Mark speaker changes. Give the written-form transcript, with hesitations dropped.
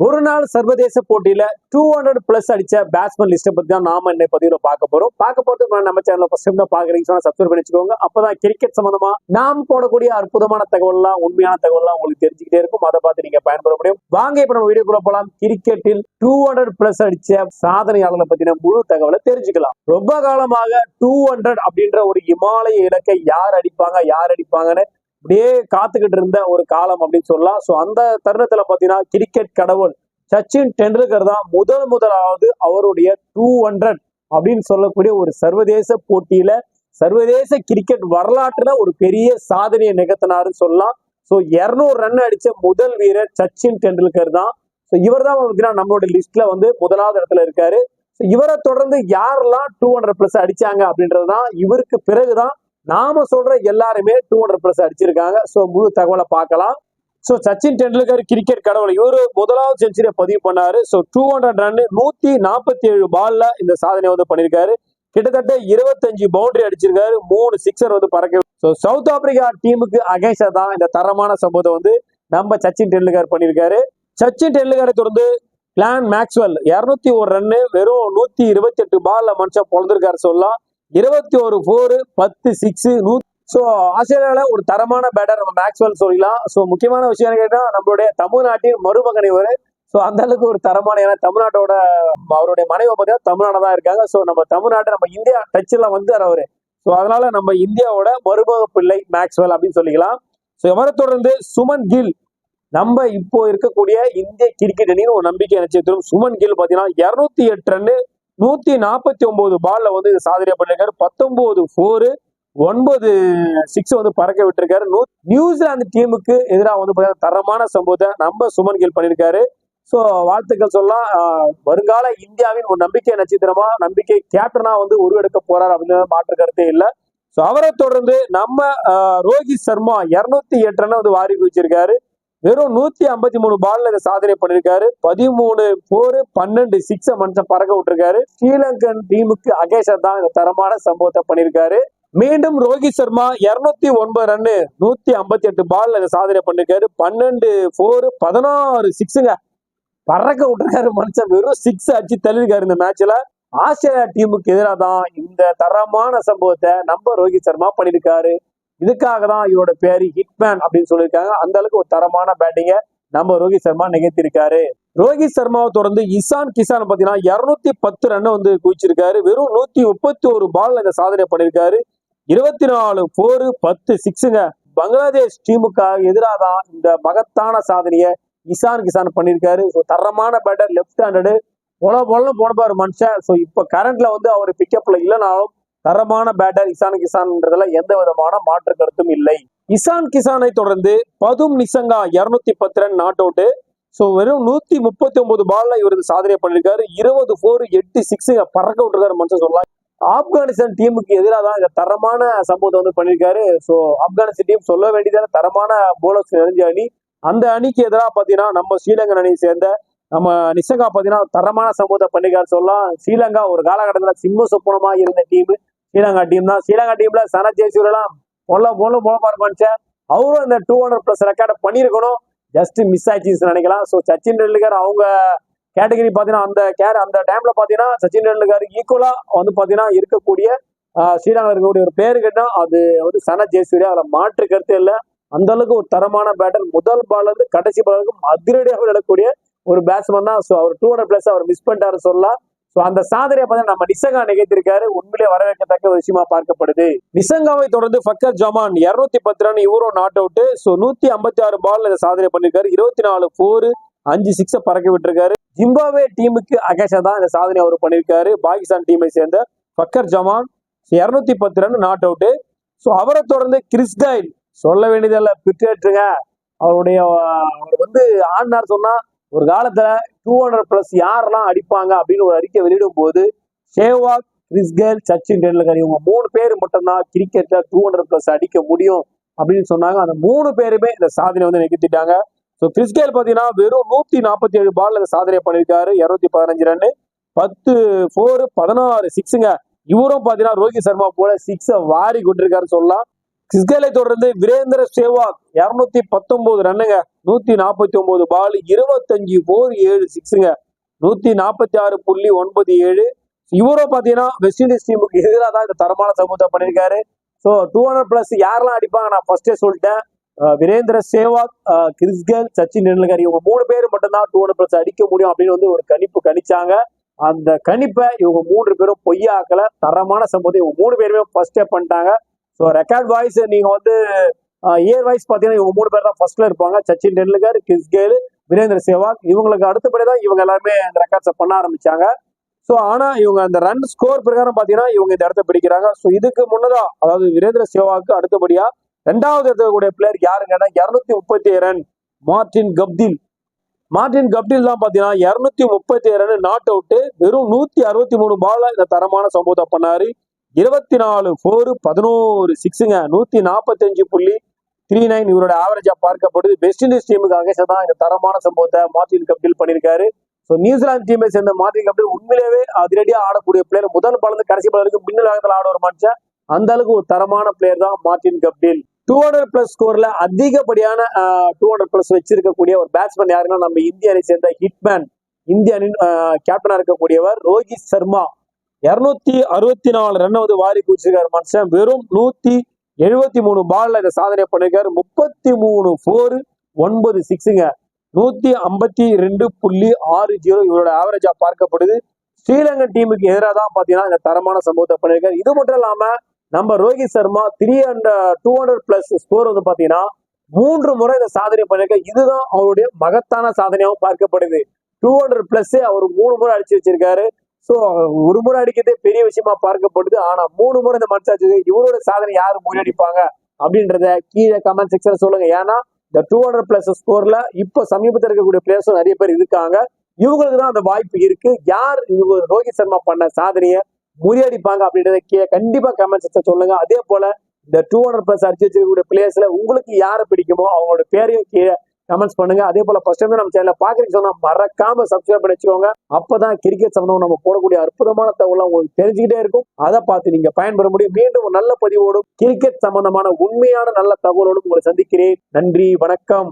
Speaker 1: ஒரு நாள் சர்வதேச போட்டியில 200 பிளஸ் அடிச்ச பேட்ஸ்மேன் லிஸ்ட்டை பத்தி தான் நாம இந்த பதிவுல பார்க்க போறதுக்கு நம்ம சேனல் ஃபர்ஸ்ட் டைம் தான் பாக்குறீங்க, சப்ஸ்கிரைப் பண்ணி வச்சுக்கோங்க. அப்பதான் கிரிக்கெட் சம்பந்தமா நாம் போடக்கூடிய அற்புதமான தகவல்லாம் உண்மையான தகவல்லாம் உங்களுக்கு தெரிஞ்சுக்கிட்டே இருக்கும். அதை பார்த்து நீங்க பயன்பெற முடியும். வாங்க இப்ப நம்ம வீடியோக்குள்ள போலாம். கிரிக்கெட்டில் 200 பிளஸ் அடிச்ச சாதனையாளர்களை பத்தின முழு தகவலை தெரிஞ்சுக்கலாம். ரொம்ப காலமாக 200 அப்படின்ற ஒரு இமாலய இலக்கை யார் அடிப்பாங்கன்னு அப்படியே காத்துக்கிட்டு இருந்த ஒரு காலம் அப்படின்னு சொல்லலாம். சோ அந்த தருணத்துல பாத்தீங்கன்னா கிரிக்கெட் கடவுள் சச்சின் டெண்டுல்கர் தான் முதலாவது அவருடைய 200 அப்படின்னு சொல்லக்கூடிய ஒரு சர்வதேச போட்டியில சர்வதேச கிரிக்கெட் வரலாற்றுல ஒரு பெரிய சாதனையை நிகழ்த்தினாருன்னு சொல்லலாம். சோ 200 ரன் அடிச்ச முதல் வீரர் சச்சின் டெண்டுல்கர் தான். ஸோ இவர் தான் நம்மளோட லிஸ்ட்ல முதலாவது இடத்துல இருக்காரு. இவரை தொடர்ந்து யாரெல்லாம் 200 பிளஸ் அடிச்சாங்க அப்படின்றதுதான் இவருக்கு பிறகுதான் நாம சொல்ற எல்லாருமே 200 பிளஸ் அடிச்சிருக்காங்க. சோ முழு தகவலை பார்க்கலாம். சோ சச்சின் டெண்டுல்கர் கிரிக்கெட் கடவுள் இவரு முதலாவது செஞ்சுரியை பதிவு பண்ணாரு. சோ 200 ரன் 147 பால்ல இந்த சாதனை பண்ணிருக்காரு. கிட்டத்தட்ட 25 பவுண்டரி அடிச்சிருக்காரு, 3 சிக்ஸர் பறக்க. சோ சவுத் ஆப்பிரிக்கா டீமுக்கு அகைன்ஸ்டா தான் இந்த தரமான சம்பவத்தை நம்ம சச்சின் டெண்டுல்கர் பண்ணிருக்காரு. சச்சின் டெண்டுல்கரை தொடர்ந்து கிளான் மேக்ஸ்வெல் 201 ரன் வெறும் 128 பால்ல மனுஷன் பொழுந்திருக்காரு சொல்லலாம். 21 4 10 6. ஸோ ஆஸ்திரேலியாவில ஒரு தரமான பேட்டர் நம்ம மேக்ஸ்வெல் சொல்லலாம். ஸோ முக்கியமான விஷயம் கேட்டா நம்மளுடைய தமிழ்நாட்டின் மருமகன் இவர். ஸோ அந்த அளவுக்கு ஒரு தரமான, ஏன்னா தமிழ்நாட்டோட அவருடைய மனைவி பார்த்தீங்கன்னா தமிழ்நாடு தான் இருக்காங்க. ஸோ நம்ம தமிழ்நாட்டை நம்ம இந்தியா டச்சில் அவரு. ஸோ அதனால நம்ம இந்தியாவோட மருமக பிள்ளை மேக்ஸ்வெல் அப்படின்னு சொல்லிக்கலாம். ஸோ இவரை தொடர்ந்து சுமன் கில், நம்ம இப்போ இருக்கக்கூடிய இந்திய கிரிக்கெட் அணின்னு ஒரு நம்பிக்கை நினைச்சிருக்கிறோம். சுமன் கில் பாத்தீங்கன்னா 208 ரன் 149 பால்ல இந்த சாதனையை பண்ணிருக்காரு. 19 4 9 6 பறக்க விட்டுருக்காரு. நியூசிலாந்து டீமுக்கு எதிராக தரமான சம்பவத்தை நம்ம சுமன் கில் பண்ணிருக்காரு. சோ வாழ்த்துக்கள் சொல்லலாம். வருங்கால இந்தியாவின் ஒரு நம்பிக்கை நட்சத்திரமா, நம்பிக்கை கேப்டனா உருவெடுக்க போறாரு அப்படின்னு மாற்று கருத்தே இல்லை. சோ அவரை தொடர்ந்து நம்ம ரோஹித் சர்மா 208 ரன் வாரி குவிச்சிருக்காரு. வெறும் 153 பால்ல இந்த சாதனை பண்ணிருக்காரு. 13 4 12 6 மனுஷன் பறக்க விட்டுருக்காரு. ஸ்ரீலங்கன் டீமுக்கு அகேஷா தான் இந்த தரமான சம்பவத்தை பண்ணிருக்காரு. மீண்டும் ரோஹித் சர்மா 209 ரன் 158 பால்ல இந்த சாதனை பண்ணிருக்காரு. 12 4 16 6 பறக்க விட்டுருக்காரு. மனுஷன் வெறும் 6 அடிச்சு தள்ளிருக்காரு. இந்த மேட்ச்ல ஆஸ்திரேலியா டீமுக்கு எதிராக தான் இந்த தரமான சம்பவத்தை நம்ம ரோஹித் சர்மா பண்ணிருக்காரு. இதுக்காக தான் இவரோட பேரு ஹிட்மேன் அப்படின்னு சொல்லியிருக்காங்க. அந்த அளவுக்கு ஒரு தரமான பேட்டிங்க நம்ம ரோஹித் சர்மா நிகழ்த்திருக்காரு. ரோஹித் சர்மாவை தொடர்ந்து இசான் கிசான் பாத்தீங்கன்னா 210 ரன் குவிச்சிருக்காரு. வெறும் 131 பால்ல இந்த சாதனை பண்ணிருக்காரு. 24 4 10 6 பங்களாதேஷ் டீமுக்காக எதிராக தான் இந்த மகத்தான சாதனையை இசான் கிசான் பண்ணிருக்காரு. தரமான பேட்டர், லெப்ட் ஹேண்டடு போன பாரு மனுஷன். ஸோ இப்ப கரண்ட்ல அவர் பிக்கப்ல இல்லைனாலும் தரமான பேட்டர் இசான் கிசான்ன்றதுல எந்த விதமான மாற்று கருத்தும் இல்லை. இசான் கிசானை தொடர்ந்து Pathum Nissanka 210 run not out. So வெறும் 139 பால்ல இவர் சாதனை பண்ணிருக்காரு. 20 4 8 6 பறக்க விட்டுருக்காரு மனுஷன் சொல்லலாம். ஆப்கானிஸ்தான் டீமுக்கு எதிராக தான் இந்த தரமான சம்பவத்தை பண்ணிருக்காரு. ஸோ ஆப்கானிஸ்தான் டீம் சொல்ல வேண்டியதான தரமான போலர்ஸ் நிறைஞ்ச அணி. அந்த அணிக்கு எதிராக பாத்தீங்கன்னா நம்ம ஸ்ரீலங்கன் அணியை சேர்ந்த நம்ம நிசங்கா பாத்தீங்கன்னா தரமான சம்பவத்தை பண்ணிருக்காரு சொல்லலாம். ஸ்ரீலங்கா ஒரு காலகட்டத்தில் சிம்ம சொப்பனமா இருந்த டீம் ஸ்ரீலங்கா டீம் தான். ஸ்ரீலங்கா டீம்ல சன ஜெயசூரியெல்லாம் மனுஷன் அவரும் இந்த 200 பிளஸ் ரெக்கார்டை பண்ணிருக்கணும். ஜஸ்ட் மிஸ் ஆயிடுச்சு நினைக்கலாம். ஸோ சச்சின் டெண்டுல்கர் அவங்க கேட்டகரி பாத்தீங்கன்னா அந்த டைம்ல பாத்தீங்கன்னா சச்சின் டெண்டுல்கர் ஈக்குவலா பாத்தீங்கன்னா இருக்கக்கூடிய ஸ்ரீலங்கா இருக்கக்கூடிய ஒரு பேரு கேட்டா அது சன ஜெயசூர்யா. அதுல மாற்று கருத்து இல்லை. அந்த அளவுக்கு ஒரு தரமான பேட்டர். முதல் பால் கடைசி பாலுக்கும் அதிரடியாக விளையாடக்கூடிய ஒரு பேட்ஸ்மேன் தான். ஸோ அவர் 200 பிளஸ் அவர் மிஸ் பண்ணிட்டாரு சொல்லலாம். ஸோ அந்த சாதனையை பார்த்தா நம்ம நிசங்கா நிகழ்த்திருக்காரு. உண்மையிலே வரவேற்கத்தக்க ஒரு விஷயமா பார்க்கப்படுது. நிசங்காவை தொடர்ந்து ஃபக்கர் ஜமான் 210 ரன் இவரும் நாட் அவுட். ஸோ 156 பால்ல இந்த சாதனை பண்ணிருக்காரு. 24 4 5 6 பறக்க விட்டுருக்காரு. ஜிம்பாவே டீமுக்கு அகேஷா தான் இந்த சாதனை அவர் பண்ணிருக்காரு. பாகிஸ்தான் டீமை சேர்ந்த fucker Zaman 210 run not out. So அவரை தொடர்ந்து கிறிஸ் கெயில் சொல்ல வேண்டியதில்ல, பிட்டேட்டுங்க. அவருடைய ஆடினார் சொன்னா ஒரு காலத்துல 200 பிளஸ் யாரெல்லாம் அடிப்பாங்க அப்படின்னு ஒரு அறிக்கை வெளியிடும் போது சேவாக், கிறிஸ் கெயில், சச்சின் டெண்டுல்கர் இவங்க 3 பேர் மட்டும்தான் கிரிக்கெட்ல 200 பிளஸ் அடிக்க முடியும் அப்படின்னு சொன்னாங்க. அந்த 3 பேருமே இந்த சாதனை நிகழ்த்திட்டாங்க. ஸோ கிறிஸ் கெயில் பாத்தீங்கன்னா வெறும் 147 பால்ல இந்த சாதனை பண்ணிருக்காரு. 215 ரன் 10 4 16 6 இவரும் பாத்தீங்கன்னா ரோஹித் சர்மா போல 6 வாரி கொண்டிருக்காரு சொல்லலாம். கிறிஸ்கேலை தொடர்ந்து வீரேந்திர சேவாக் 219 ரன்னுங்க, 149 பால், 25 4 7 சிக்ஸுங்க, 146.97. இவரோ பாத்தீங்கன்னா வெஸ்ட் இண்டீஸ் டீமுக்கு எதிராக தான் இந்த தரமான சமூகத்தை பண்ணியிருக்காரு. ஸோ 200+ யாரெல்லாம் அடிப்பாங்க நான் ஃபர்ஸ்டே சொல்லிட்டேன். வீரேந்திர சேவாக், கிறிஸ்கேல், சச்சின் டெண்டுல்கர் இவங்க 3 பேர் மட்டும்தான் 200+ அடிக்க முடியும் அப்படின்னு வந்து ஒரு கணிப்பு கணிச்சாங்க. அந்த கணிப்பை இவங்க 3 பேரும் பொய்யாக்கல. தரமான சம்பவத்தை இவங்க 3 பேருமே ஃபர்ஸ்டே பண்ணிட்டாங்க. ஸோ ரெக்கார்ட் வாய்ஸ் நீங்க வந்து இயர் வைஸ் பாத்தீங்கன்னா இவங்க 3 பேர் தான் ஃபர்ஸ்ட்ல இருப்பாங்க. சச்சின் டெண்டுல்கர், கிறிஸ்கேல், வீரேந்திர சேவாக் இவங்களுக்கு அடுத்தபடி தான் இவங்க எல்லாருமே அந்த ரெக்கார்ட்ஸை பண்ண ஆரம்பிச்சாங்க. ஸோ ஆனா இவங்க அந்த ரன் ஸ்கோர் பிரகாரம் பாத்தீங்கன்னா இவங்க இந்த இடத்த பிடிக்கிறாங்க. ஸோ இதுக்கு முன்னதா அதாவது வீரேந்திர சேவாக்கு அடுத்தபடியா 2வது இருக்கக்கூடிய பிளேயர் யாருங்கன்னா 237 run Martin Guptill. Martin Guptill தான் பாத்தீங்கன்னா 237 ரன் நாட் அவுட், வெறும் 163 பால்ல இந்த தரமான சம்பவத்தை பண்ணாரு. 24 4 11 சிக்ஸுங்க, 145.39 இவரோட ஆவரேஜா பார்க்கப்படுது. வெஸ்ட் இண்டீஸ் டீமுக்கு அகேன்ஸ்டா தான் இந்த தரமான சம்பவத்தை மார்டின் கப்டில் பண்ணியிருக்காரு. ஸோ நியூசிலாந்து டீமை சேர்ந்த மார்டின் கப்டில் உண்மையிலேயே அதிரடியா ஆடக்கூடிய பிளேயர். முதல் பால் இருந்து கடைசி பால் வரைக்கும் மின்னல் வேகத்தில் ஆட ஒரு மனுஷன். அந்த அளவுக்கு ஒரு தரமான பிளேயர் தான் மார்டின் கப்டில். 200+ ஸ்கோர்ல அதிகப்படியான 200+ வச்சிருக்கக்கூடிய ஒரு பேட்ஸ்மேன் யாருன்னா நம்ம இந்திய அணி சேர்ந்த ஹிட்மேன், இந்திய அணியின் கேப்டனா இருக்கக்கூடியவர் ரோஹித் சர்மா. 264 ரன் வந்து வாரி குடிச்சிருக்காரு மனுஷன். வெறும் 173 பால்ல இந்த சாதனை பண்ணிருக்காரு. 33 4 9 சிக்ஸுங்க, 152.60 இவரோட ஆவரேஜா பார்க்கப்படுது. ஸ்ரீலங்கன் டீமுக்கு எதிராக தான் பாத்தீங்கன்னா இந்த தரமான சம்பவத்தை பண்ணிருக்காரு. இது மட்டும் இல்லாம நம்ம ரோஹித் சர்மா 200+ ஸ்கோர் வந்து பாத்தீங்கன்னா 3 முறை இந்த சாதனை பண்ணிருக்காரு. இதுதான் அவருடைய மகத்தான சாதனையாகவும் பார்க்கப்படுது. 200+ அவர் 3 முறை அடிச்சு வச்சிருக்காரு. சோ ஒரு முறை அடிக்கிறதே பெரிய விஷயமா பார்க்கப்படுது. ஆனா 3 முறை இந்த மனுஷாச்சு. இவரோட சாதனை யாரு முறியடிப்பாங்க அப்படின்றத கீழே கமெண்ட் செக்ஷன்ல சொல்லுங்க. ஏன்னா இந்த 200+ ஸ்கோர்ல இப்ப சமீபத்தில் இருக்கக்கூடிய பிளேயர்ஸும் நிறைய பேர் இருக்காங்க. இவங்களுக்கு தான் அந்த வாய்ப்பு இருக்கு. யார் ரோஹித் சர்மா பண்ண சாதனையை முறியடிப்பாங்க அப்படின்றத கண்டிப்பா கமெண்ட் செக்ஷன் சொல்லுங்க. அதே போல இந்த 200+ அடிச்சு வச்சிருக்கக்கூடிய பிளேயர்ஸ்ல உங்களுக்கு யாரை பிடிக்குமோ அவங்களோட பேரையும் கீழே கமெண்ட்ஸ் பண்ணுங்க. அதே போல ஃபர்ஸ்ட் டைம் நம்ம சேனலை பாக்குறீங்க சொன்னா மறக்காம சப்ஸ்கிரைப் பண்ணி வச்சுக்கோங்க. அப்பதான் கிரிக்கெட் சம்பந்தம் நம்ம போடக்கூடிய அற்புதமான தகவல் உங்களுக்கு தெரிஞ்சுக்கிட்டே இருக்கும். அதை பார்த்து நீங்க பயன்பெற முடியும். மீண்டும் ஒரு நல்ல பதிவோடும் கிரிக்கெட் சம்பந்தமான உண்மையான நல்ல தகவலோடும் உங்களை சந்திக்கிறேன். நன்றி, வணக்கம்.